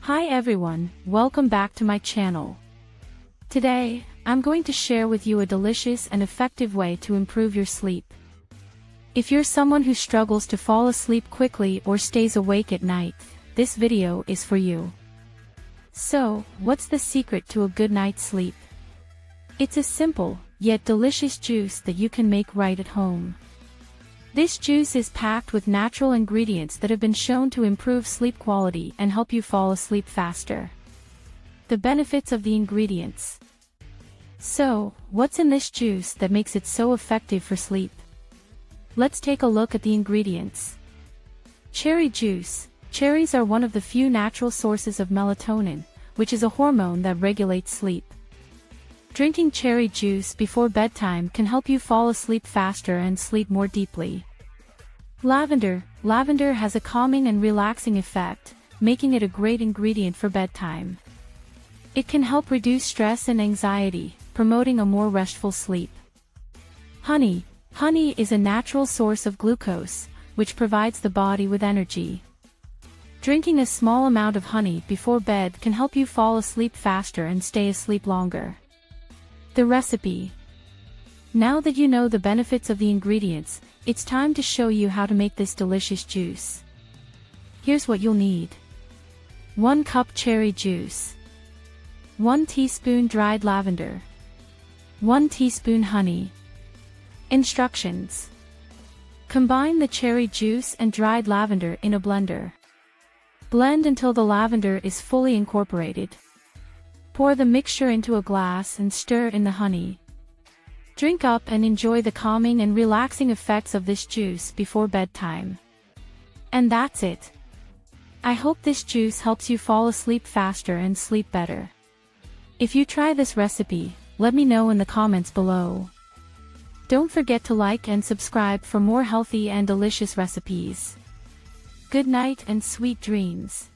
Hi everyone, welcome back to my channel. Today, I'm going to share with you a delicious and effective way to improve your sleep. If you're someone who struggles to fall asleep quickly or stays awake at night, this video is for you. So, what's the secret to a good night's sleep? It's a simple, yet delicious juice that you can make right at home. This juice is packed with natural ingredients that have been shown to improve sleep quality and help you fall asleep faster. The benefits of the ingredients. So, what's in this juice that makes it so effective for sleep? Let's take a look at the ingredients. Cherry juice. Cherries are one of the few natural sources of melatonin, which is a hormone that regulates sleep. Drinking cherry juice before bedtime can help you fall asleep faster and sleep more deeply. Lavender. Lavender has a calming and relaxing effect, making it a great ingredient for bedtime. It can help reduce stress and anxiety, promoting a more restful sleep. Honey. Honey is a natural source of glucose, which provides the body with energy. Drinking a small amount of honey before bed can help you fall asleep faster and stay asleep longer. The recipe. Now that you know the benefits of the ingredients, it's time to show you how to make this delicious juice. Here's what you'll need. 1 cup cherry juice. 1 teaspoon dried lavender. 1 teaspoon honey. Instructions. Combine the cherry juice and dried lavender in a blender. Blend until the lavender is fully incorporated. Pour the mixture into a glass and stir in the honey. Drink up and enjoy the calming and relaxing effects of this juice before bedtime. And that's it. I hope this juice helps you fall asleep faster and sleep better. If you try this recipe, let me know in the comments below. Don't forget to like and subscribe for more healthy and delicious recipes. Good night and sweet dreams.